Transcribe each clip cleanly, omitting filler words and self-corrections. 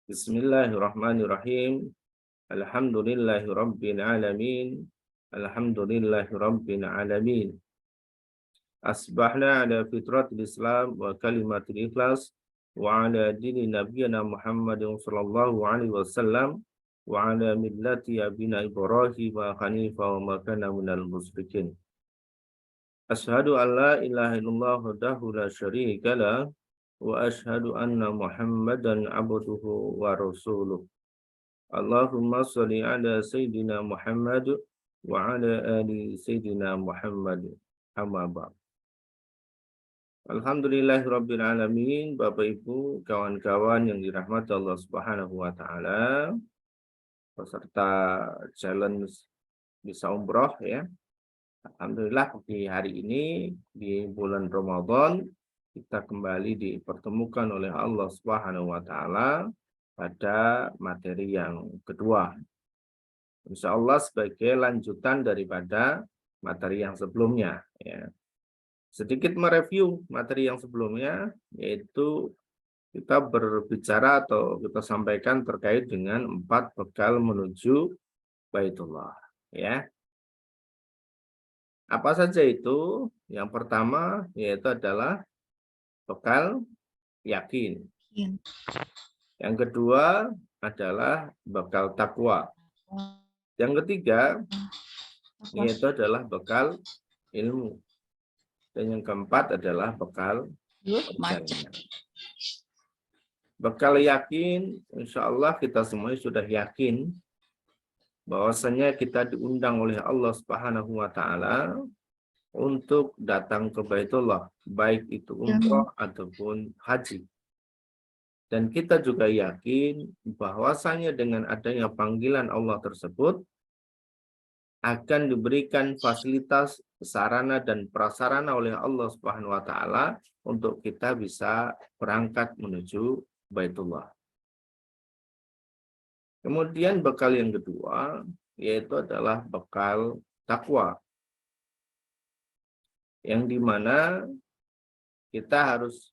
Bismillahirrahmanirrahim. Alhamdulillahirabbil alamin. Alhamdulillahirabbil alamin. Asbahna ala fitratil Islam wa kalimatil ikhlas wa ala dini nabiyyina Muhammadin sallallahu alaihi wasallam wa ala millati abina Ibrahim wa hanifa wa ma kana minal musyrikin. Asyhadu an la ilaha illallah wahdahu la syarika lah wa asyhadu anna Muhammadan abduhu wa rasuluh. Allahumma sholli ala Sayyidina Muhammad wa ala ali Sayyidina Muhammad. Amma ba'd. Alhamdulillahirabbil alamin. Bapak Ibu, kawan-kawan yang dirahmati Allah Subhanahu wa taala, peserta challenge bisa umroh ya. Alhamdulillah di hari ini di bulan Ramadan kita kembali dipertemukan oleh Allah Subhanahu wa taala pada materi yang kedua. Insya Allah sebagai lanjutan daripada materi yang sebelumnya. Ya. Sedikit mereview materi yang sebelumnya, yaitu kita berbicara atau kita sampaikan terkait dengan 4 bekal menuju Baitullah. Ya. Apa saja itu? Yang pertama yaitu adalah bekal yakin. Yang kedua adalah bekal takwa. Yang ketiga yaitu adalah bekal ilmu. Dan yang keempat adalah bekal perjalanan. Bekal yakin, insya Allah kita semua sudah yakin bahwasanya kita diundang oleh Allah Subhanahu wa taala untuk datang ke Baitullah, baik itu umrah ataupun haji. Dan kita juga yakin bahwasanya dengan adanya panggilan Allah tersebut akan diberikan fasilitas, sarana dan prasarana oleh Allah Subhanahu wa taala untuk kita bisa berangkat menuju Baitullah. Kemudian bekal yang kedua yaitu adalah bekal takwa. Yang dimana kita harus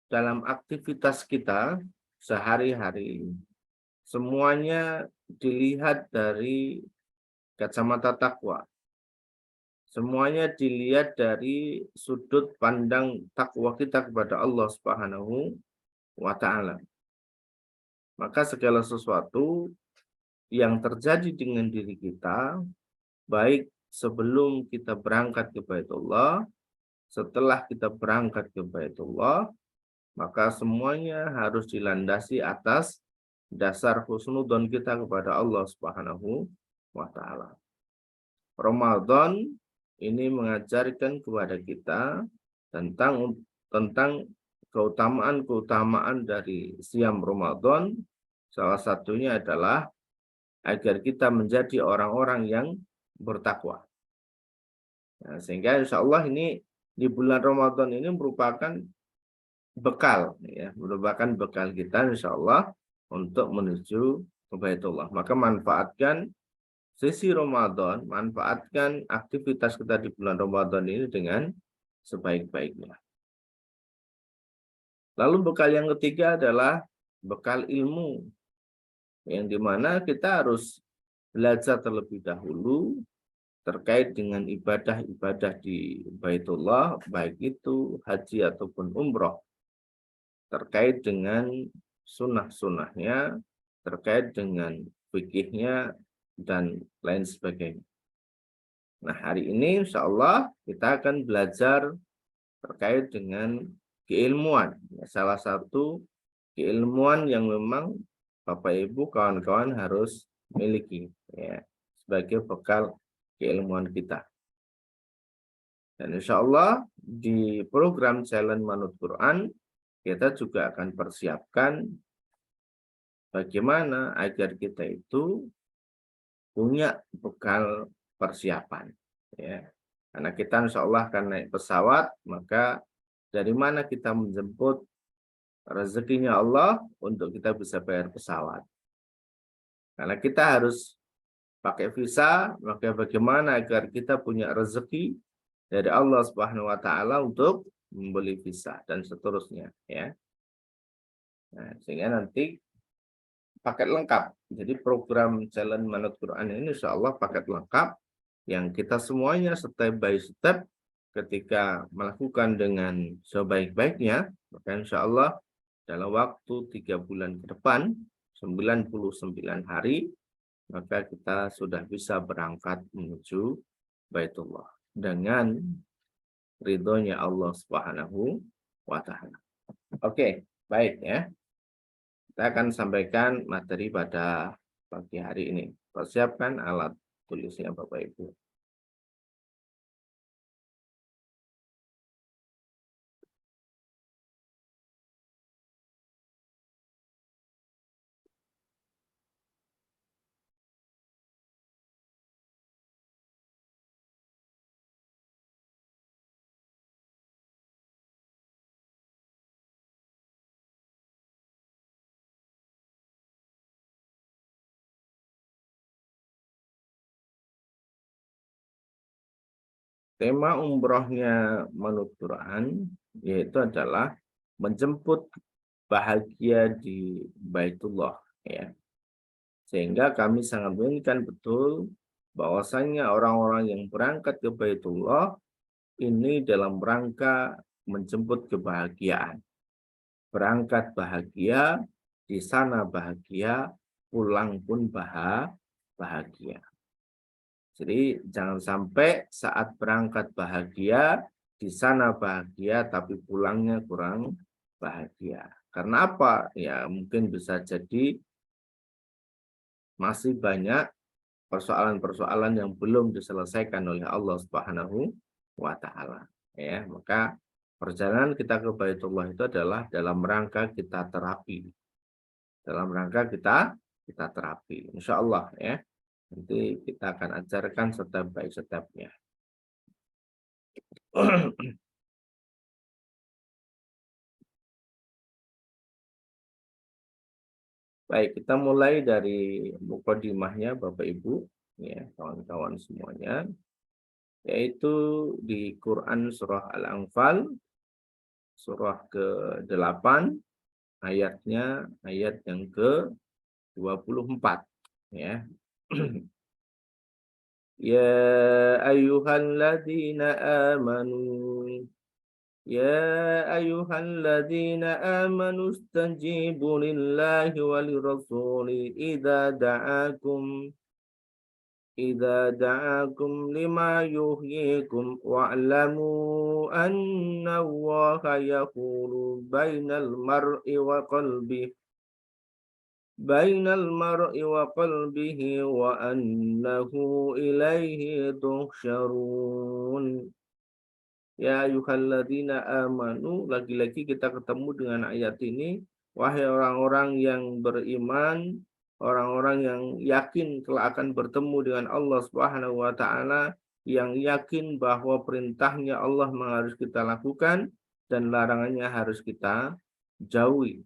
dalam aktivitas kita sehari-hari semuanya dilihat dari kacamata takwa. Semuanya dilihat dari sudut pandang takwa kita kepada Allah Subhanahu wa taala. Maka segala sesuatu yang terjadi dengan diri kita, baik sebelum kita berangkat ke Baitullah, setelah kita berangkat ke Baitullah, maka semuanya harus dilandasi atas dasar husnudzon kita kepada Allah Subhanahu wa taala. Ramadan ini mengajarkan kepada kita tentang keutamaan dari siam Ramadan. Salah satunya adalah agar kita menjadi orang-orang yang bertakwa. Nah, sehingga insya Allah ini di bulan Ramadan ini merupakan bekal, ya, merupakan bekal kita insya Allah untuk menuju ke Baitullah. Maka manfaatkan sisi Ramadan, manfaatkan aktivitas kita di bulan Ramadan ini dengan sebaik-baiknya. Lalu bekal yang ketiga adalah bekal ilmu, yang dimana kita harus belajar terlebih dahulu terkait dengan ibadah-ibadah di Baitullah, baik itu haji ataupun umroh, terkait dengan sunnah-sunnahnya, terkait dengan fikihnya, dan lain sebagainya. Nah, hari ini insya Allah kita akan belajar terkait dengan keilmuan. Salah satu keilmuan yang memang Bapak Ibu kawan-kawan harus miliki ya, sebagai bekal keilmuan kita. Dan insya Allah di program Challenge Manut Quran kita juga akan persiapkan bagaimana agar kita itu punya bekal persiapan. Ya. Karena kita insya Allah akan naik pesawat, maka dari mana kita menjemput rezekinya Allah untuk kita bisa bayar pesawat. Karena kita harus pakai visa, maka bagaimana agar kita punya rezeki dari Allah Subhanahu wa taala untuk membeli visa dan seterusnya ya. Nah, sehingga nanti paket lengkap. Jadi program Challenge Manut Quran ini insya Allah paket lengkap yang kita semuanya step by step ketika melakukan dengan sebaik-baiknya, maka insya Allah dalam waktu 3 bulan ke depan, 99 hari, maka kita sudah bisa berangkat menuju Baitullah dengan ridhonya Allah Subhanahu wa Ta'ala. Oke, baik ya. Kita akan sampaikan materi pada pagi hari ini. Persiapkan alat tulisnya Bapak Ibu. Tema umrohnya Manut Quran yaitu adalah menjemput bahagia di Baitullah ya. Sehingga kami sangat menginginkan betul bahwasanya orang-orang yang berangkat ke Baitullah ini dalam rangka menjemput kebahagiaan. Berangkat bahagia, di sana bahagia, pulang pun bahagia. Jadi jangan sampai saat berangkat bahagia, di sana bahagia, tapi pulangnya kurang bahagia. Karena apa? Ya mungkin bisa jadi masih banyak persoalan-persoalan yang belum diselesaikan oleh Allah Subhanahu wa Ta'ala. Ya, maka perjalanan kita ke Baitullah itu adalah dalam rangka kita terapi. Dalam rangka kita terapi. Insya Allah ya. Nanti kita akan ajarkan step by step-nya. Baik, kita mulai dari mukadimahnya Bapak Ibu, ya kawan-kawan semuanya, yaitu di Quran Surah Al-Anfal, surah ke-8, ayatnya ayat yang ke-24. Ya. Ya ayyuhalladzina amanu يا أيها الذين آمنوا استجيبوا لله وللرسول إذا دعاكم لما يحييكم واعلموا أن الله يحول بين المرء وقلبه وأنه إليه تحشرون. Ya ayyuhalladzina amanu, lagi-lagi kita ketemu dengan ayat ini, wahai orang-orang yang beriman, orang-orang yang yakin telah akan bertemu dengan Allah Subhanahu wa Ta'ala, yang yakin bahwa perintahnya Allah harus kita lakukan dan larangannya harus kita jauhi.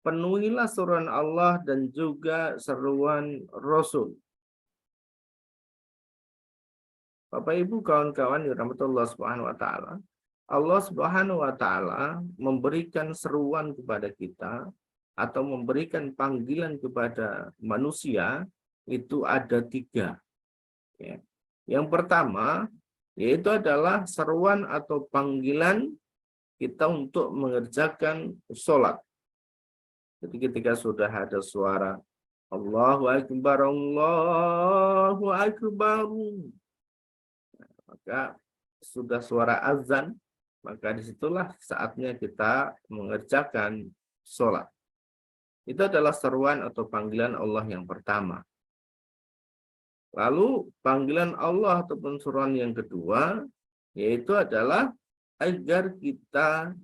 Penuhilah seruan Allah dan juga seruan Rasul. Bapak Ibu kawan-kawan dirahmati Allah Subhanahu wa Ta'ala. Allah Subhanahu wa Ta'ala memberikan seruan kepada kita atau memberikan panggilan kepada manusia itu ada 3. Ya. Yang pertama yaitu adalah seruan atau panggilan kita untuk mengerjakan sholat. Jadi ketika sudah ada suara Allahu Akbar, Allahu Akbar, maka sudah suara azan, maka disitulah saatnya kita mengerjakan sholat. Itu adalah seruan atau panggilan Allah yang pertama. Lalu panggilan Allah ataupun seruan yang kedua, yaitu adalah agar kita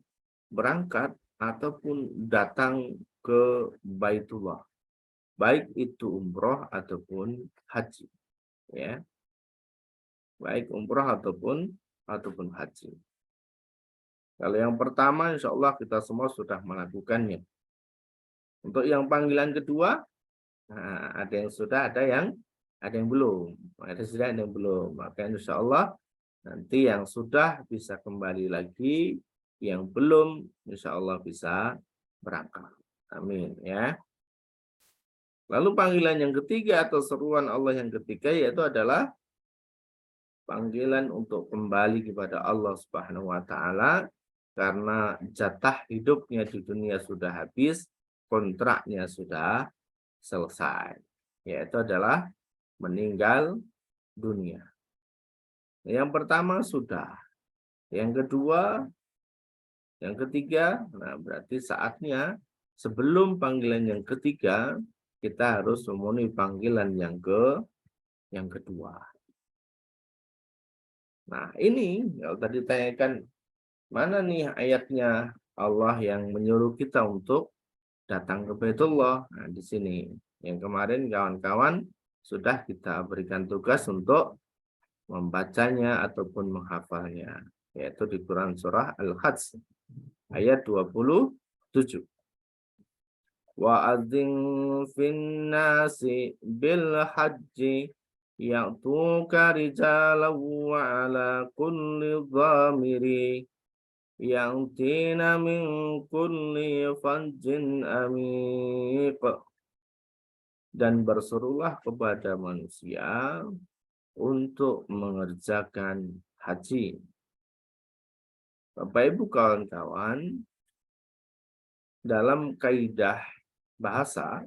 berangkat ataupun datang ke Baitullah. Baik itu umroh ataupun haji. Ya. Baik umroh ataupun haji. Kalau yang pertama insya Allah kita semua sudah melakukannya. Untuk yang panggilan kedua, nah, ada yang sudah, ada yang belum. Ada sudah, ada yang belum. Maka insya Allah nanti yang sudah bisa kembali lagi yang belum, insya Allah bisa berangkat. Amin ya. Lalu panggilan yang ketiga atau seruan Allah yang ketiga yaitu adalah panggilan untuk kembali kepada Allah Subhanahu wa taala karena jatah hidupnya di dunia sudah habis, kontraknya sudah selesai. Yaitu adalah meninggal dunia. Yang pertama sudah, yang kedua, yang ketiga, nah berarti saatnya sebelum panggilan yang ketiga kita harus memenuhi panggilan yang kedua. Nah ini kalau tadi tanyakan mana nih ayatnya Allah yang menyuruh kita untuk datang ke Baitullah. Nah di sini yang kemarin kawan-kawan sudah kita berikan tugas untuk membacanya ataupun menghafalnya, yaitu di Quran surah Al-Hajj ayat 27. Wa adzin fin nasi bil hajji ya'tuka rijalan wa ala kulli dhamiri ya'tina min kulli fajjin amiq. Dan berserulah kepada manusia untuk mengerjakan haji. Bapak Ibu kawan-kawan, dalam kaidah bahasa,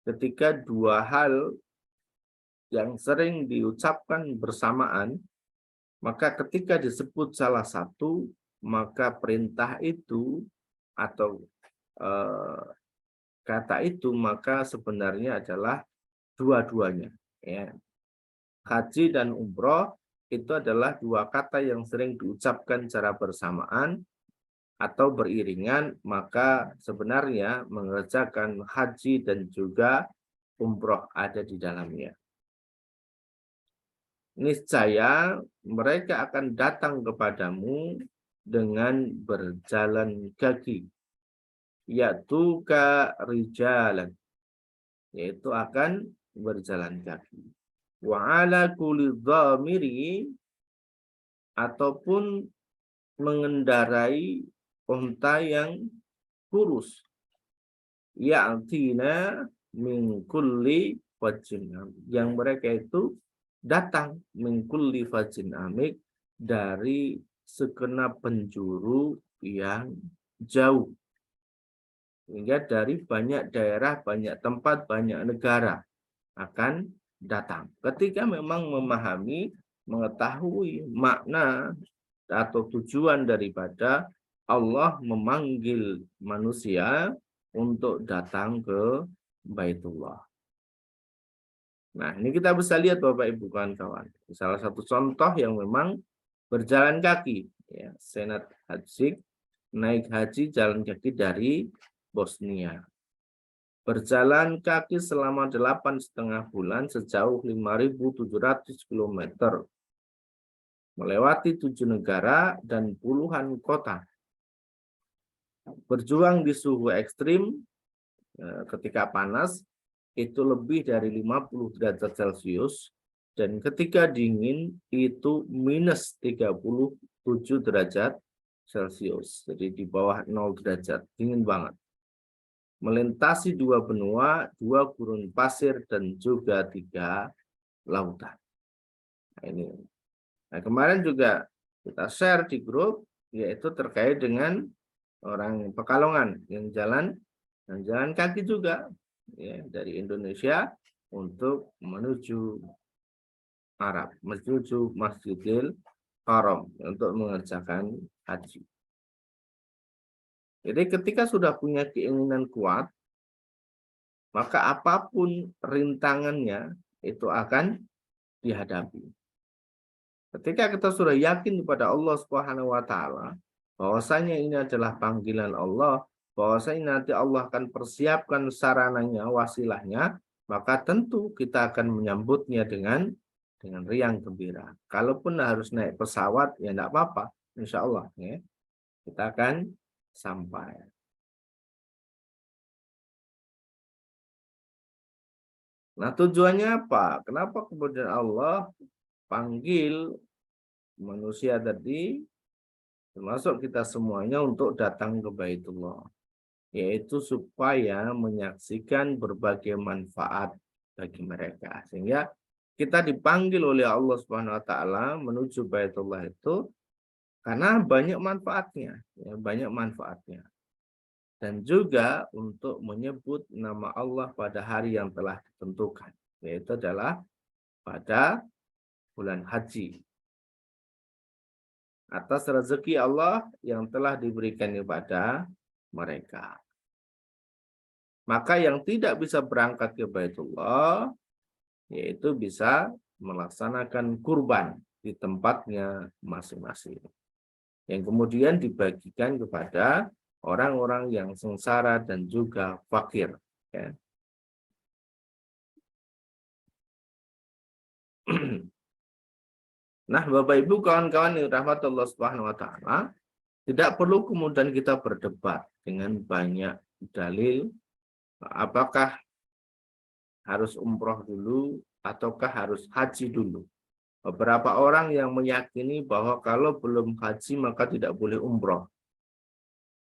ketika dua hal yang sering diucapkan bersamaan, maka ketika disebut salah satu, maka perintah itu atau kata itu maka sebenarnya adalah dua-duanya. Ya. Haji dan umroh itu adalah dua kata yang sering diucapkan secara bersamaan atau beriringan, maka sebenarnya mengerjakan haji dan juga umroh ada di dalamnya. Niscaya mereka akan datang kepadamu dengan berjalan kaki, ya'tuka rijalan, yaitu akan berjalan kaki. Wa ala kulli dhamiri, ataupun mengendarai unta yang kurus, ya'tina min kulli fajjin, yang mereka itu datang min kulli fajjin amik, dari segenap penjuru yang jauh, hingga dari banyak daerah, banyak tempat, banyak negara akan datang. Ketika memang memahami, mengetahui makna atau tujuan daripada Allah memanggil manusia untuk datang ke Baitullah. Nah, ini kita bisa lihat Bapak Ibu kawan-kawan. Salah satu contoh yang memang berjalan kaki, ya, Senat Haji naik haji jalan kaki dari Bosnia. Berjalan kaki selama 8,5 bulan sejauh 5.700 km. Melewati 7 negara dan puluhan kota. Berjuang di suhu ekstrim ketika panas itu lebih dari 50 derajat Celcius, dan ketika dingin itu minus 37 derajat Celcius. Jadi di bawah 0 derajat, dingin banget. Melintasi 2 benua, 2 gurun pasir, dan juga 3 lautan. Nah, ini. Nah, kemarin juga kita share di grup, yaitu terkait dengan orang Pekalongan yang jalan kaki juga, ya, dari Indonesia untuk menuju Arab, menuju Masjidil Haram untuk mengerjakan haji. Jadi ketika sudah punya keinginan kuat, maka apapun rintangannya itu akan dihadapi. Ketika kita sudah yakin kepada Allah Subhanahu wa taala bahwasanya ini adalah panggilan Allah, bahwasanya nanti Allah akan persiapkan sarananya, wasilahnya, maka tentu kita akan menyambutnya dengan riang gembira. Kalaupun harus naik pesawat, ya tidak apa-apa, insya Allah, ya, kita akan sampai. Nah, tujuannya apa? Kenapa kemudian Allah panggil manusia tadi termasuk kita semuanya untuk datang ke Baitullah, yaitu supaya menyaksikan berbagai manfaat bagi mereka. Sehingga kita dipanggil oleh Allah Subhanahu wa taala menuju Baitullah itu karena banyak manfaatnya, ya, banyak manfaatnya. Dan juga untuk menyebut nama Allah pada hari yang telah ditentukan, yaitu adalah pada bulan haji. Atas rezeki Allah yang telah diberikan kepada mereka. Maka yang tidak bisa berangkat ke Baitullah, yaitu bisa melaksanakan kurban di tempatnya masing-masing. Yang kemudian dibagikan kepada orang-orang yang sengsara dan juga fakir. Ya. Nah, Bapak Ibu, kawan-kawan yang rahmatullah subhanahu wa ta'ala, tidak perlu kemudian kita berdebat dengan banyak dalil, apakah harus umroh dulu ataukah harus haji dulu. Beberapa orang yang meyakini bahwa kalau belum haji maka tidak boleh umroh.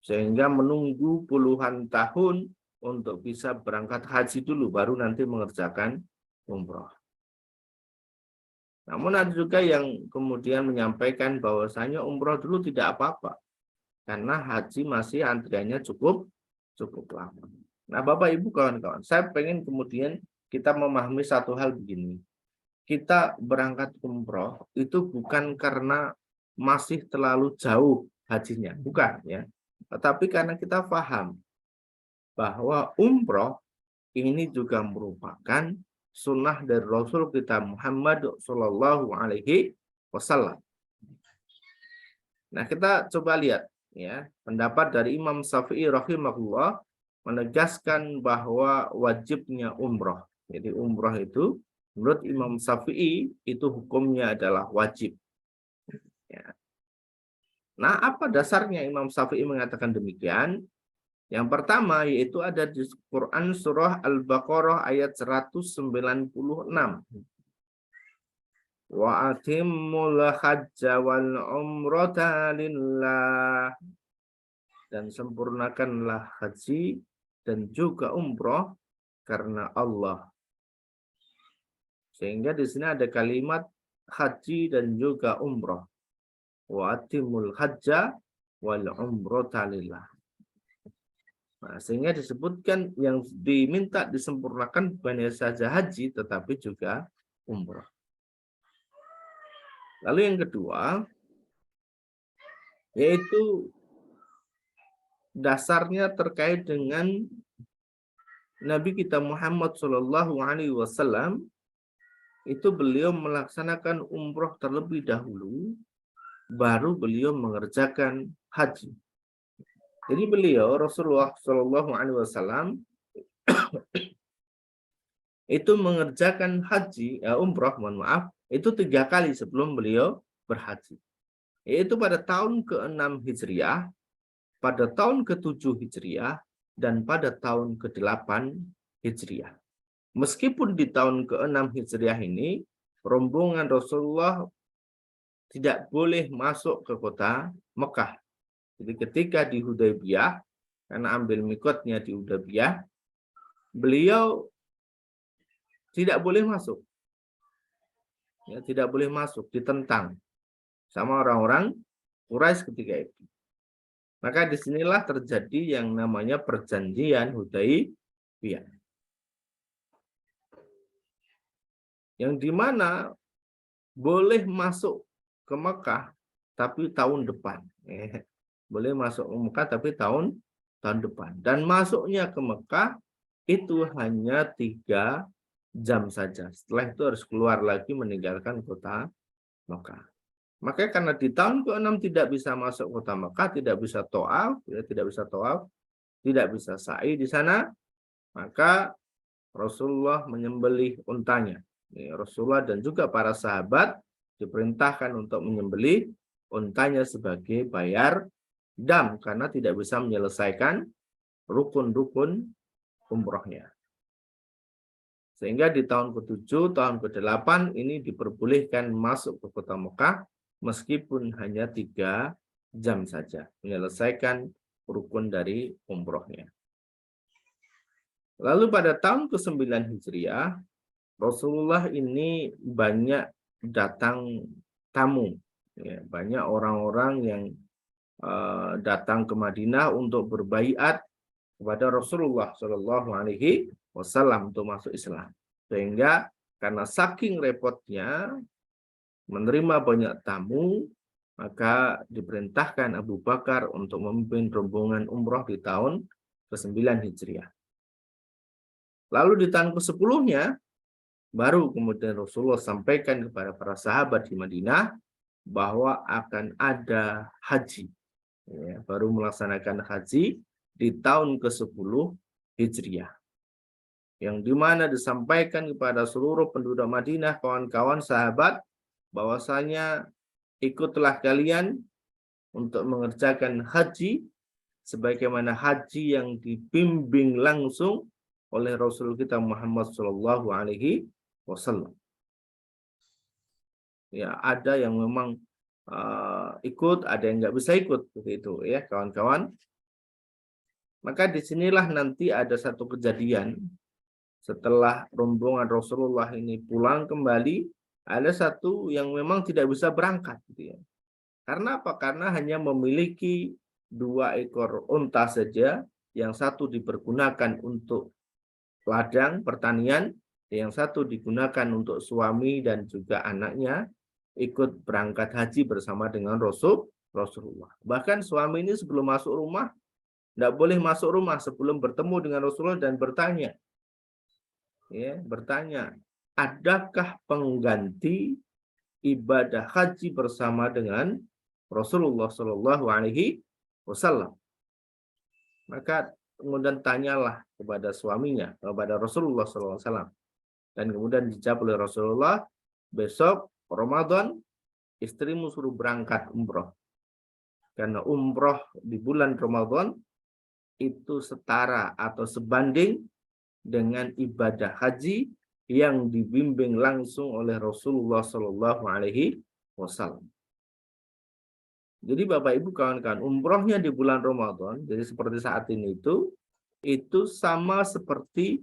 Sehingga menunggu puluhan tahun untuk bisa berangkat haji dulu, baru nanti mengerjakan umroh. Namun ada juga yang kemudian menyampaikan bahwasanya umroh dulu tidak apa-apa. Karena haji masih antriannya cukup lama. Nah Bapak Ibu kawan-kawan, saya pengen kemudian kita memahami satu hal begini. Kita berangkat umroh itu bukan karena masih terlalu jauh hajinya, bukan ya. Tetapi karena kita paham bahwa umroh ini juga merupakan sunnah dari Rasul kita Muhammad Shallallahu Alaihi Wasallam. Nah kita coba lihat ya pendapat dari Imam Syafi'i rahimahullah menegaskan bahwa wajibnya umroh. Jadi umroh itu menurut Imam Syafi'i itu hukumnya adalah wajib. Ya. Nah, apa dasarnya Imam Syafi'i mengatakan demikian? Yang pertama yaitu ada di Quran surah Al-Baqarah ayat 196. Wa atimmul hajja wal umrata lillah. Dan sempurnakanlah haji dan juga umroh karena Allah. Sehingga di sini ada kalimat haji dan juga umroh. Wa atimul hajja wal umrata lillah. Nah, sehingga disebutkan yang diminta disempurnakan bukan saja haji tetapi juga umroh. Lalu yang kedua yaitu dasarnya terkait dengan Nabi kita Muhammad Shallallahu Alaihi Wasallam itu beliau melaksanakan umroh terlebih dahulu, baru beliau mengerjakan haji. Jadi beliau Rasulullah Shallallahu Alaihi Wasallam itu mengerjakan haji, umroh, mohon maaf, itu 3 kali sebelum beliau berhaji. Yaitu pada tahun ke-6 Hijriah, pada tahun ke-7 Hijriah, dan pada tahun ke-8 Hijriah. Meskipun di tahun ke-6 Hijriah ini, rombongan Rasulullah tidak boleh masuk ke kota Mekah. Jadi ketika di Hudaybiyah, karena ambil mikotnya di Hudaybiyah, beliau tidak boleh masuk. Ya, tidak boleh masuk, ditentang sama orang-orang Quraisy ketika itu. Maka disinilah terjadi yang namanya perjanjian Hudaybiyah. Yang dimana boleh masuk ke Mekah, tapi tahun depan. Boleh masuk ke Mekah, tapi tahun depan. Dan masuknya ke Mekah itu hanya 3 jam saja. Setelah itu harus keluar lagi meninggalkan kota Mekah. Makanya karena di tahun ke-6 tidak bisa masuk kota Mekah, tidak bisa tawaf, ya, tidak bisa sa'i di sana, maka Rasulullah menyembelih untanya. Ya, Rasulullah dan juga para sahabat diperintahkan untuk menyembelih untanya sebagai bayar dam karena tidak bisa menyelesaikan rukun-rukun umrohnya. Sehingga di tahun ke-7, tahun ke-8 ini diperbolehkan masuk ke kota Mekah meskipun hanya 3 jam saja menyelesaikan rukun dari umrohnya. Lalu pada tahun ke-9 Hijriah, Rasulullah ini banyak datang tamu. Ya, banyak orang-orang yang datang ke Madinah untuk berbaiat kepada Rasulullah Shallallahu Alaihi Wasallam untuk masuk Islam. Sehingga karena saking repotnya menerima banyak tamu, maka diperintahkan Abu Bakar untuk memimpin rombongan umroh di tahun ke-9 Hijriah. Lalu di tahun ke-10-nya, baru kemudian Rasulullah sampaikan kepada para sahabat di Madinah bahwa akan ada haji. Ya, baru melaksanakan haji di tahun ke-10 Hijriah. Yang dimana disampaikan kepada seluruh penduduk Madinah, kawan-kawan sahabat, bahwasanya ikutlah kalian untuk mengerjakan haji sebagaimana haji yang dibimbing langsung oleh Rasul kita Muhammad Shallallahu Alaihi Wasallam. Ya, ada yang memang ikut, ada yang nggak bisa ikut, begitu ya kawan-kawan. Maka disinilah nanti ada satu kejadian setelah rombongan Rasulullah ini pulang kembali, ada satu yang memang tidak bisa berangkat, gitu ya. Karena apa? Karena hanya memiliki 2 ekor unta saja, yang satu dipergunakan untuk ladang pertanian, yang satu digunakan untuk suami dan juga anaknya ikut berangkat haji bersama dengan Rasulullah. Bahkan suami ini sebelum masuk rumah, tidak boleh masuk rumah sebelum bertemu dengan Rasulullah dan bertanya, ya, bertanya, adakah pengganti ibadah haji bersama dengan Rasulullah Shallallahu Alaihi Wasallam? Maka kemudian tanyalah kepada suaminya, kepada Rasulullah Shallallahu Alaihi Wasallam, dan kemudian dijawab oleh Rasulullah, besok Ramadan istrimu suruh berangkat umroh, karena umroh di bulan Ramadan itu setara atau sebanding dengan ibadah haji yang dibimbing langsung oleh Rasulullah Shallallahu Alaihi Wasallam. Jadi Bapak Ibu kawan-kawan, umrohnya di bulan Ramadan, jadi seperti saat ini itu sama seperti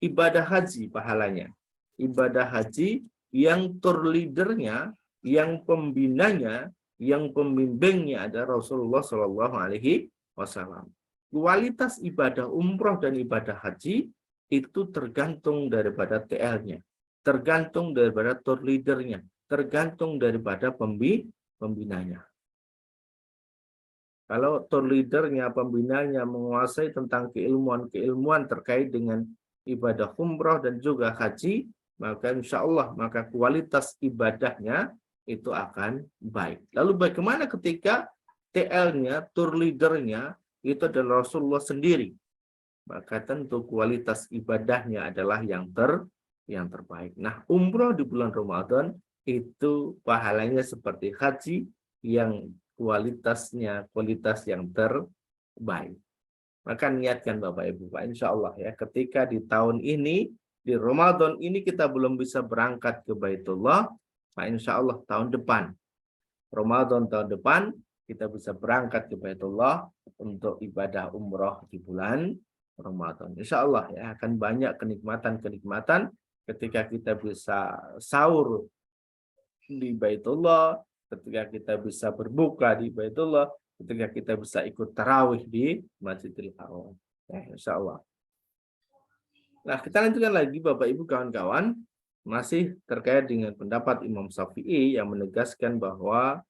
ibadah haji pahalanya. Ibadah haji yang tour leadernya, yang pembinanya, yang pembimbingnya ada Rasulullah Shallallahu Alaihi Wasallam. Kualitas ibadah umroh dan ibadah haji itu tergantung daripada TL-nya, tergantung daripada tour leadernya, tergantung daripada pembinanya. Kalau tour leadernya, pembinanya menguasai tentang keilmuan terkait dengan ibadah umroh dan juga haji, maka insya Allah maka kualitas ibadahnya itu akan baik. Lalu bagaimana ketika TL-nya, tour leadernya itu adalah Rasulullah sendiri? Maka tentu kualitas ibadahnya adalah yang terbaik. Nah, umroh di bulan Ramadan itu pahalanya seperti haji yang kualitas yang terbaik. Maka niatkan Bapak Ibu, Pak, insya Allah ya, ketika di tahun ini, di Ramadan ini kita belum bisa berangkat ke Baitullah, Pak, insya Allah tahun depan, Ramadan tahun depan, kita bisa berangkat ke Baitullah untuk ibadah umroh di bulan Ramadan. Insya Allah ya, akan banyak kenikmatan-kenikmatan ketika kita bisa sahur di Baitullah, ketika kita bisa berbuka di Baitullah, ketika kita bisa ikut tarawih di Masjidil Haram. Ya, insya Allah. Nah, kita lanjutkan lagi Bapak Ibu kawan-kawan, masih terkait dengan pendapat Imam Syafi'i yang menegaskan bahwa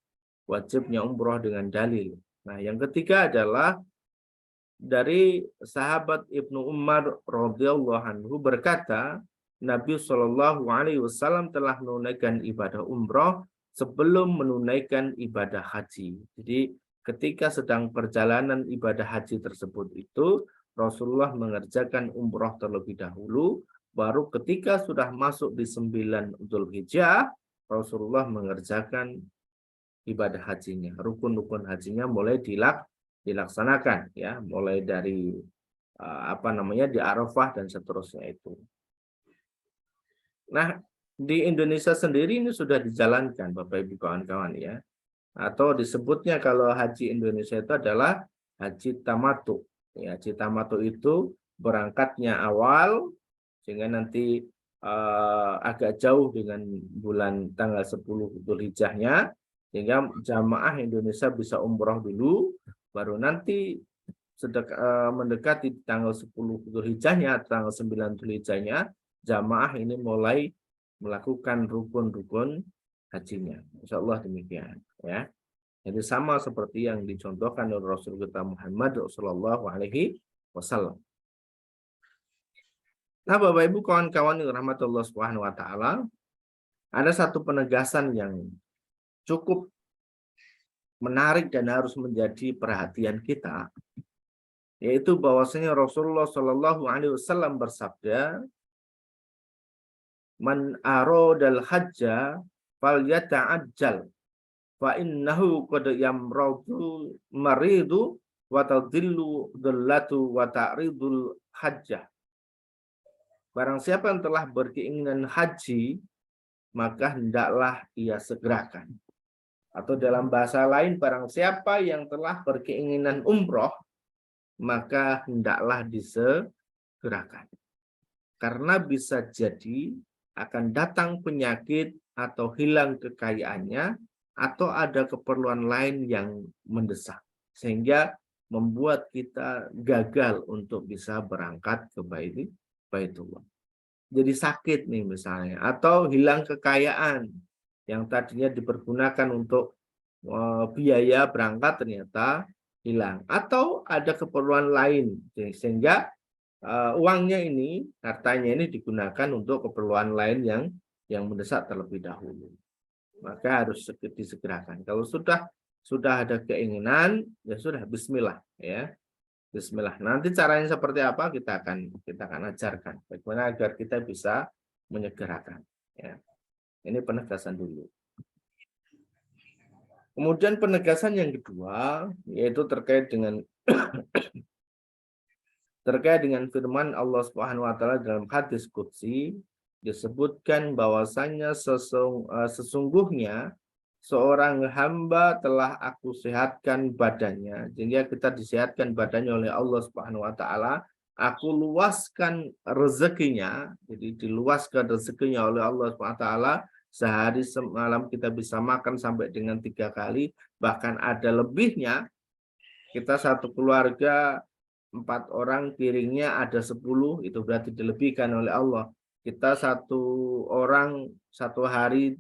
wajibnya umroh dengan dalil. Nah, yang ketiga adalah dari sahabat Ibnu Umar radhiyallahu anhu berkata, Nabi Shallallahu Alaihi Wasallam telah menunaikan ibadah umroh sebelum menunaikan ibadah haji. Jadi ketika sedang perjalanan ibadah haji tersebut itu, Rasulullah mengerjakan umroh terlebih dahulu, baru ketika sudah masuk di 9 Dzulhijjah, Rasulullah mengerjakan ibadah hajinya. Rukun-rukun hajinya mulai dilaksanakan ya, mulai dari di Arafah dan seterusnya itu. Nah, di Indonesia sendiri ini sudah dijalankan Bapak Ibu kawan-kawan ya. atau disebutnya kalau haji Indonesia itu adalah haji tamatu. Ya, haji tamatu itu berangkatnya awal sehingga nanti agak jauh dengan bulan tanggal 10 Dzulhijjahnya, sehingga jamaah Indonesia bisa umroh dulu, baru nanti mendekati tanggal 10 Dzulhijjahnya, tanggal 9 Dzulhijjahnya, jamaah ini mulai melakukan rukun-rukun hajinya. Insya Allah demikian. Ya. Jadi sama seperti yang dicontohkan oleh Rasul kita Muhammad Shallallahu Alaihi Wasallam. Nah, Bapak Ibu kawan-kawan yang rahmatullah Subhanahu Wa Taala, ada satu penegasan yang cukup menarik dan harus menjadi perhatian kita, yaitu bahwasanya Rasulullah Shallallahu Alaihi Wasallam bersabda, "Man aradal hajja falyata'ajjal, fa innahu qad yamradu maridu wa tadillu dhallatu wa ta'ridul hajjah." Barang siapa yang telah berkeinginan haji, maka hendaklah ia segerakan. Atau dalam bahasa lain, barang siapa yang telah berkeinginan umroh, maka hendaklah disegerakan. Karena bisa jadi akan datang penyakit atau hilang kekayaannya, atau ada keperluan lain yang mendesak, sehingga membuat kita gagal untuk bisa berangkat ke Baitullah. Jadi sakit nih misalnya, atau hilang kekayaan yang tadinya dipergunakan untuk biaya berangkat ternyata hilang, atau ada keperluan lain sehingga uangnya ini, hartanya ini digunakan untuk keperluan lain yang mendesak terlebih dahulu, maka harus disegerakan. Kalau sudah ada keinginan, ya sudah, Bismillah, ya. Bismillah. Nanti caranya seperti apa kita akan ajarkan. Bagaimana agar kita bisa menyegerakan. Ya. Ini penegasan dulu. Kemudian penegasan yang kedua, yaitu terkait dengan firman Allah Subhanahu Wa Taala dalam hadis qudsi, disebutkan bahwasanya sesungguhnya seorang hamba telah aku sehatkan badannya, sehingga kita disehatkan badannya oleh Allah Subhanahu Wa Taala. Aku luaskan rezekinya, jadi diluaskan rezekinya oleh Allah Subhanahu Wa Taala. Sehari semalam kita bisa makan sampai dengan 3 kali, bahkan ada lebihnya. Kita satu keluarga 4 orang, piringnya ada 10, itu berarti dilebihkan oleh Allah. Kita satu orang satu hari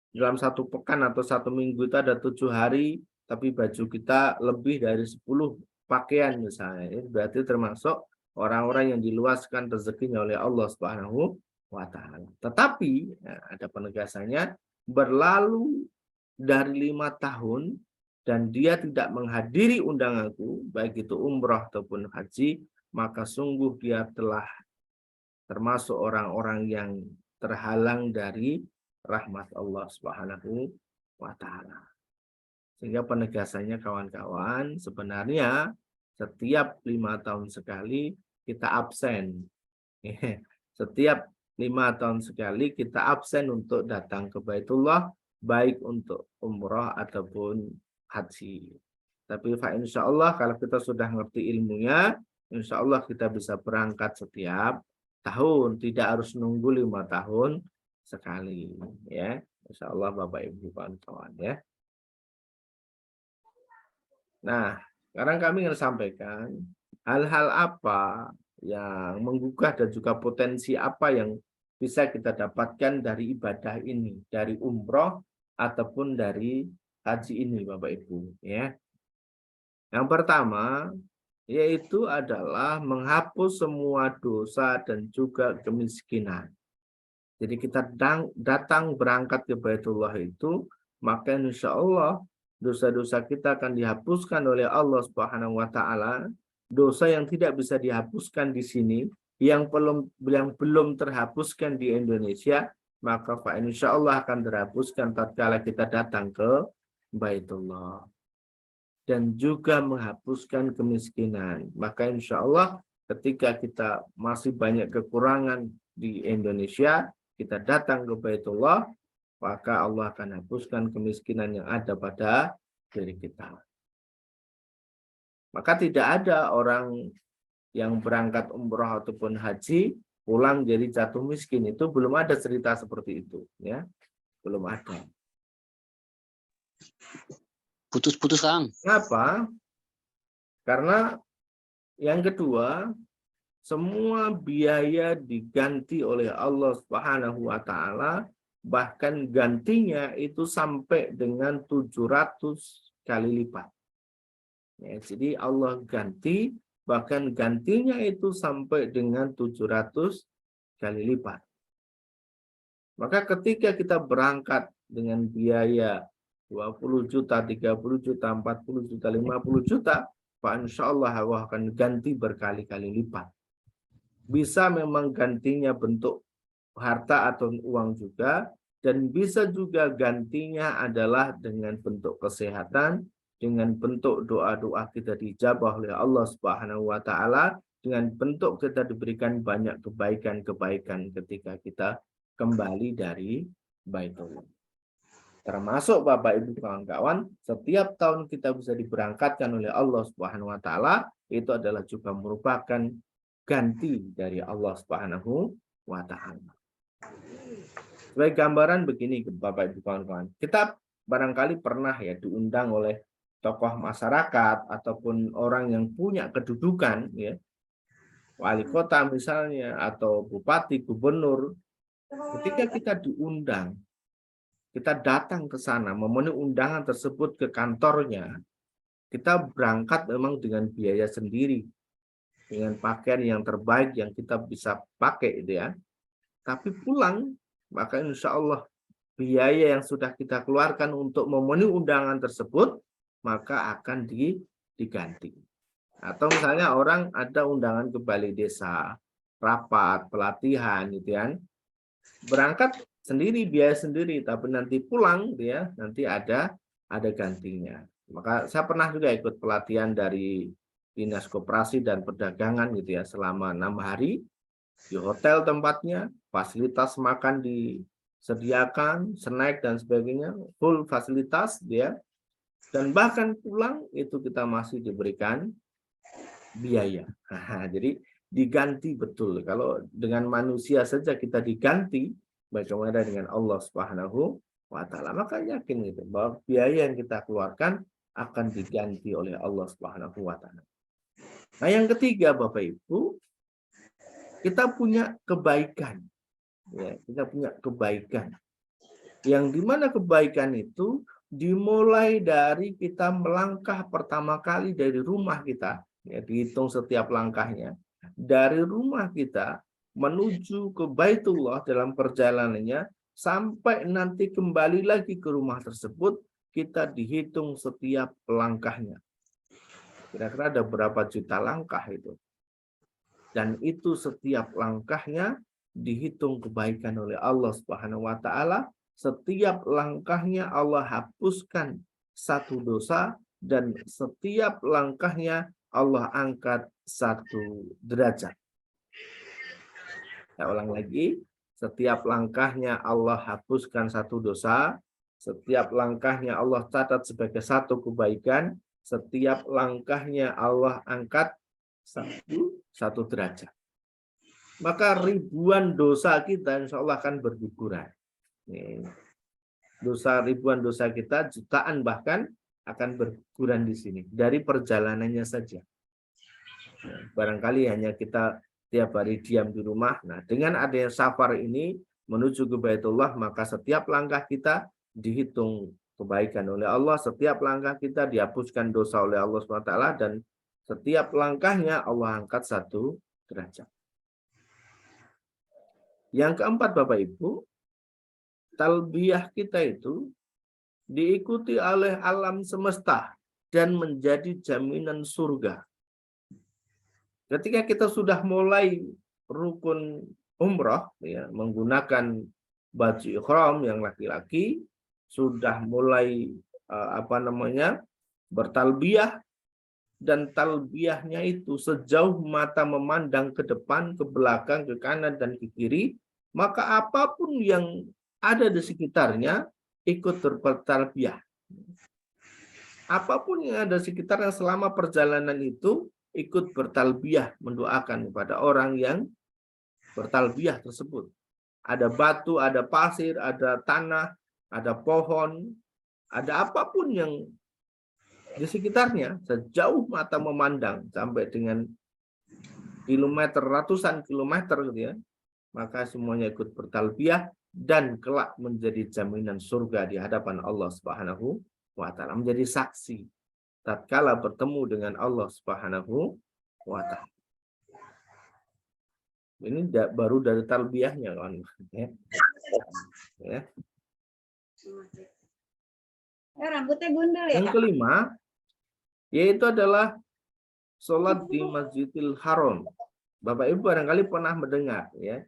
dalam satu pekan atau satu minggu itu ada 7 hari, tapi baju kita lebih dari 10 pakaian misalnya. Itu berarti termasuk orang-orang yang diluaskan rezekinya oleh Allah Subhanahu Wa Taala. Tetapi ada penegasannya, berlalu dari 5 tahun dan dia tidak menghadiri undanganku, baik itu umroh ataupun haji, maka sungguh dia telah termasuk orang-orang yang terhalang dari rahmat Allah Subhanahu Wa Taala. Sehingga penegasannya kawan-kawan, sebenarnya setiap 5 tahun sekali kita absen. Setiap 5 tahun sekali kita absen untuk datang ke Baitullah, baik untuk umrah ataupun haji. Tapi insya Allah kalau kita sudah ngerti ilmunya, insya Allah kita bisa berangkat setiap tahun, tidak harus nunggu 5 tahun sekali, ya. Insya Allah Bapak Ibu kawan-kawan, ya. Nah, sekarang kami ingin sampaikan hal-hal apa yang menggugah dan juga potensi apa yang bisa kita dapatkan dari ibadah ini, dari umroh ataupun dari haji ini, Bapak Ibu, ya. Yang pertama yaitu adalah menghapus semua dosa dan juga kemiskinan. Jadi kita datang berangkat ke Baitullah itu, maka insya Allah dosa-dosa kita akan dihapuskan oleh Allah Subhanahu Wa Taala. Dosa yang tidak bisa dihapuskan di sini, yang belum terhapuskan di Indonesia, maka insya Allah akan terhapuskan tatkala kita datang ke Baitullah. Dan juga menghapuskan kemiskinan. Maka insya Allah ketika kita masih banyak kekurangan di Indonesia, kita datang ke Baitullah, maka Allah akan hapuskan kemiskinan yang ada pada diri kita. Maka tidak ada orang yang berangkat umroh ataupun haji pulang jadi jatuh miskin. Itu belum ada cerita seperti itu, ya. Belum ada. Putus-putus, Kang. Kenapa? Karena yang kedua, semua biaya diganti oleh Allah Subhanahu wa taala, bahkan gantinya itu sampai dengan 700 kali lipat. Ya, jadi Allah ganti, bahkan gantinya itu sampai dengan 700 kali lipat. Maka ketika kita berangkat dengan biaya 20 juta, 30 juta, 40 juta, 50 juta, Pak insya Allah akan ganti berkali-kali lipat. Bisa memang gantinya bentuk harta atau uang juga, dan bisa juga gantinya adalah dengan bentuk kesehatan, dengan bentuk doa-doa kita dijabah oleh Allah Subhanahu wa taala, dengan bentuk kita diberikan banyak kebaikan-kebaikan ketika kita kembali dari Baitullah. Termasuk Bapak Ibu kawan-kawan, setiap tahun kita bisa diberangkatkan oleh Allah Subhanahu wa taala, itu adalah juga merupakan ganti dari Allah Subhanahu wa taala. Sebagai gambaran begini Bapak Ibu kawan-kawan, kita barangkali pernah ya diundang oleh tokoh masyarakat ataupun orang yang punya kedudukan, ya, wali kota misalnya atau bupati, gubernur. Ketika kita diundang, kita datang ke sana memenuhi undangan tersebut ke kantornya, kita berangkat memang dengan biaya sendiri, dengan pakaian yang terbaik yang kita bisa pakai, gitu ya. Tapi pulang, maka insya Allah biaya yang sudah kita keluarkan untuk memenuhi undangan tersebut, maka akan diganti. Atau misalnya orang ada undangan ke balai desa, rapat, pelatihan, gitu kan. Berangkat sendiri, biaya sendiri, tapi nanti pulang, dia nanti ada gantinya. Maka saya pernah juga ikut pelatihan dari Dinas Koperasi dan Perdagangan, gitu ya, selama 6 hari di hotel tempatnya, fasilitas makan disediakan, snack dan sebagainya, full fasilitas dia. Dan bahkan pulang itu kita masih diberikan biaya. Jadi diganti betul. Kalau dengan manusia saja kita diganti, bagaimana dengan Allah Subhanahu wa taala? Maka yakin gitu bahwa biaya yang kita keluarkan akan diganti oleh Allah Subhanahu wa taala. Nah, yang ketiga Bapak Ibu, kita punya kebaikan. Ya, kita punya kebaikan. Yang dimana kebaikan itu dimulai dari kita melangkah pertama kali dari rumah kita, ya, dihitung setiap langkahnya. Dari rumah kita menuju ke Baitullah dalam perjalanannya, sampai nanti kembali lagi ke rumah tersebut, kita dihitung setiap langkahnya. Kira-kira ada berapa juta langkah itu. Dan itu setiap langkahnya dihitung kebaikan oleh Allah Subhanahu wa taala. Setiap langkahnya Allah hapuskan satu dosa, dan setiap langkahnya Allah angkat satu derajat. Saya ulang lagi, setiap langkahnya Allah hapuskan satu dosa, setiap langkahnya Allah catat sebagai satu kebaikan, setiap langkahnya Allah angkat satu derajat. Maka ribuan dosa kita insya Allah akan berguguran. Ribuan dosa kita, jutaan bahkan, akan berguguran di sini dari perjalanannya saja. Barangkali hanya kita tiap hari diam di rumah. Nah, dengan adanya safar ini menuju ke Baitullah, maka setiap langkah kita dihitung kebaikan oleh Allah, setiap langkah kita dihapuskan dosa oleh Allah SWT, dan setiap langkahnya Allah angkat satu derajat. Yang keempat Bapak Ibu, talbiyah kita itu diikuti oleh alam semesta dan menjadi jaminan surga. Ketika kita sudah mulai rukun umroh, ya, menggunakan baju ihram yang laki-laki, sudah mulai bertalbiyah, dan talbiyahnya itu sejauh mata memandang ke depan, ke belakang, ke kanan dan ke kiri, maka apapun yang ada di sekitarnya ikut bertalbiyah. Apapun yang ada di sekitarnya selama perjalanan itu ikut bertalbiyah, mendoakan kepada orang yang bertalbiyah tersebut. Ada batu, ada pasir, ada tanah, ada pohon, ada apapun yang di sekitarnya, sejauh mata memandang sampai dengan kilometer, ratusan kilometer gitu ya, maka semuanya ikut bertalbiyah dan kelak menjadi jaminan surga di hadapan Allah Subhanahu wa taala, menjadi saksi tatkala bertemu dengan Allah Subhanahu wa taala. Ini baru dari talbiyahnya kan. Ya. Rambutnya gundul ya, Yang Kak? kelima yaitu adalah sholat di Masjidil Haram. Bapak Ibu barangkali pernah mendengar ya,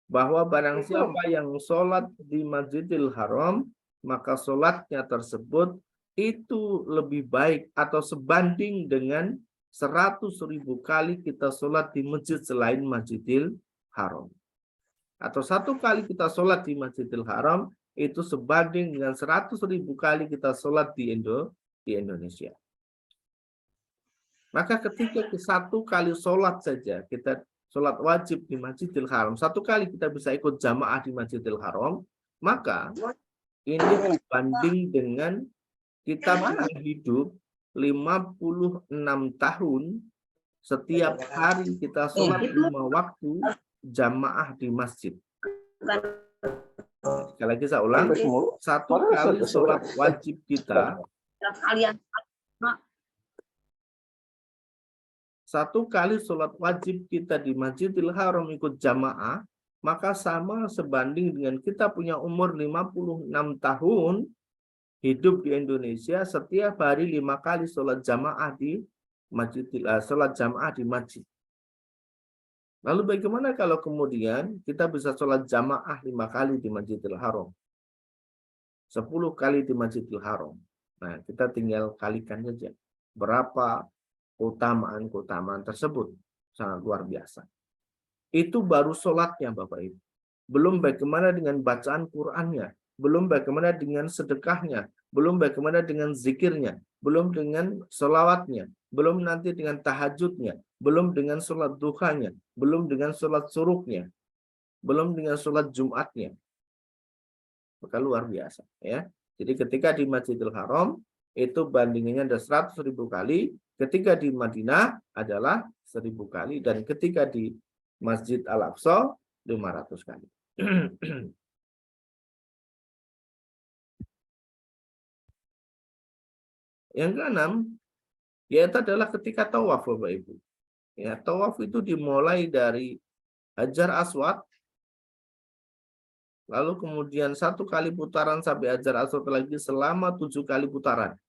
bahwa barang siapa yang sholat di Masjidil Haram, maka sholatnya tersebut itu lebih baik atau sebanding dengan 100.000 kali kita sholat di masjid selain Masjidil Haram. Atau 1 kali kita sholat di Masjidil Haram itu sebanding dengan 100.000 kali kita sholat di Indonesia. Maka ketika 1 kali sholat saja, kita sholat wajib di Masjidil Haram, 1 kali kita bisa ikut jamaah di Masjidil Haram, maka ini sebanding dengan kita punya hidup 56 tahun, setiap hari kita sholat 5 waktu jamaah di masjid. Sekali lagi saya ulang, 1 kali sholat wajib kita, 1 kali sholat wajib kita di Masjidil Haram ikut jamaah, maka sama sebanding dengan kita punya umur 56 tahun, hidup di Indonesia, setiap hari 5 kali sholat jamaah di sholat jamaah di masjid. Lalu bagaimana kalau kemudian kita bisa sholat jamaah 5 kali di Masjidil Haram, 10 kali di Masjidil Haram? Nah, kita tinggal kalikan saja berapa keutamaan tersebut, sangat luar biasa. Itu baru sholatnya Bapak Ibu. Belum bagaimana dengan bacaan Qur'annya, belum bagaimana dengan sedekahnya, belum bagaimana dengan zikirnya, belum dengan sholawatnya, belum nanti dengan tahajudnya, belum dengan sholat duhanya, belum dengan sholat suruknya, belum dengan sholat Jumatnya. Maka luar biasa ya. Jadi ketika di Masjidil Haram itu bandingannya ada 100.000 kali, ketika di Madinah adalah 1.000 kali, dan ketika di Masjid Al-Aqsa 500 kali. Yang keenam yaitu adalah ketika tawaf Bapak Ibu. Ya, tawaf itu dimulai dari Hajar Aswad, lalu kemudian 1 kali putaran sampai Hajar Aswad lagi selama 7 kali putaran.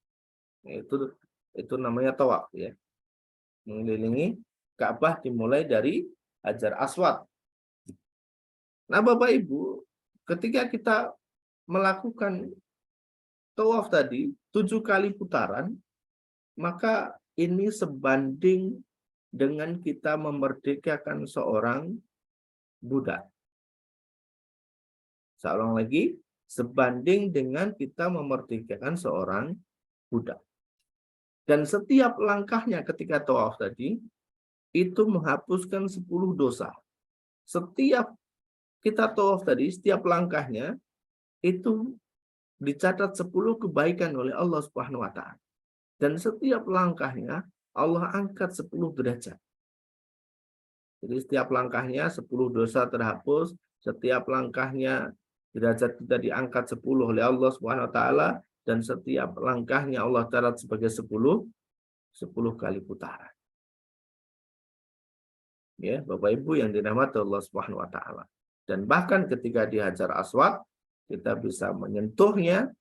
Itu namanya tawaf ya. Mengelilingi Ka'bah dimulai dari Hajar Aswad. Nah, Bapak Ibu, ketika kita melakukan tawaf tadi 7 kali putaran, maka ini sebanding dengan kita memerdekakan seorang budak. Saya ulang lagi, sebanding dengan kita memerdekakan seorang budak. Dan setiap langkahnya ketika tawaf tadi, itu menghapuskan 10 dosa. Setiap kita tawaf tadi, setiap langkahnya, itu dicatat 10 kebaikan oleh Allah Subhanahu wa taala. Dan setiap langkahnya Allah angkat 10 derajat. Jadi setiap langkahnya 10 dosa terhapus, setiap langkahnya derajat kita diangkat 10 oleh Allah Subhanahu wa taala, dan setiap langkahnya Allah catat sebagai 10 kali putaran. Ya, Bapak Ibu yang dirahmati Allah Subhanahu wa taala. Dan bahkan ketika di Hajar Aswad kita bisa menyentuhnya,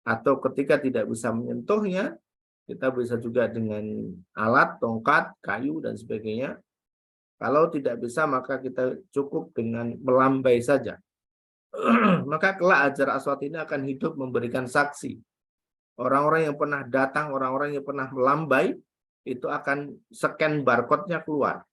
atau ketika tidak bisa menyentuhnya, kita bisa juga dengan alat, tongkat, kayu, dan sebagainya. Kalau tidak bisa, maka kita cukup dengan melambai saja. Maka kelak Hajar Aswad ini akan hidup memberikan saksi. Orang-orang yang pernah datang, orang-orang yang pernah melambai, itu akan scan barcode-nya keluar.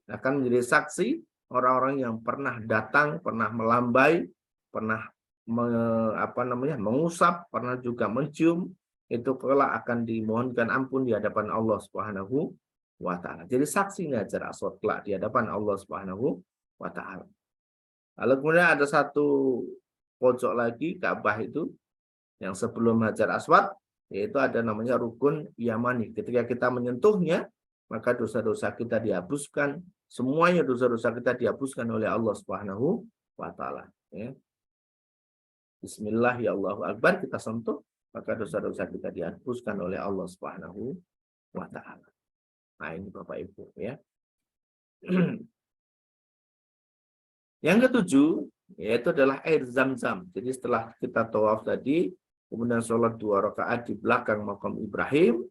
Akan menjadi saksi orang-orang yang pernah datang, pernah melambai, pernah mengusap, pernah juga mencium, itu kelak akan dimohonkan ampun di hadapan Allah Subhanahu wa taala. Jadi saksinya Hajar Aswad kelak di hadapan Allah Subhanahu wa taala. Lalu kemudian ada satu pojok lagi Ka'bah itu yang sebelum Hajar Aswad, yaitu ada namanya rukun Yamani. Ketika kita menyentuhnya, maka dosa-dosa kita dihapuskan, semuanya dosa-dosa kita dihapuskan oleh Allah Subhanahu wa taala, ya. Bismillah ya Allahu Akbar, kita sentuh, maka dosa-dosa kita dihapuskan oleh Allah Subhanahu wa taala. Nah, ini Bapak Ibu, ya. Yang ketujuh, yaitu adalah air Zam-Zam. Jadi setelah kita tawaf tadi, kemudian sholat 2 rakaat di belakang makam Ibrahim,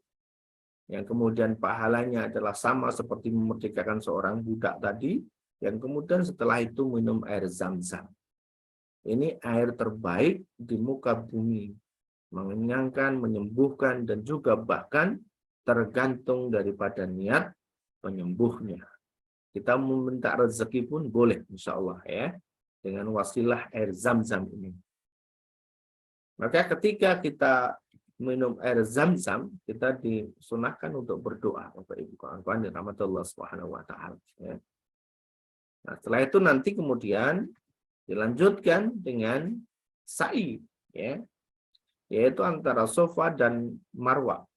yang kemudian pahalanya adalah sama seperti memerdekakan seorang budak tadi, yang kemudian setelah itu minum air Zam-Zam. Ini air terbaik di muka bumi, mengenyangkan, menyembuhkan, dan juga bahkan tergantung daripada niat penyembuhnya. Kita meminta rezeki pun boleh, insya Allah, ya, dengan wasilah air Zam-Zam ini. Maka ketika kita minum air Zam-Zam, kita disunahkan untuk berdoa, Bapak Ibu kawan-kawan di rahmatullah Subhanahu wa taala, ya. Nah, setelah itu nanti kemudian dilanjutkan dengan sa'i, ya, yaitu antara Safa dan Marwa.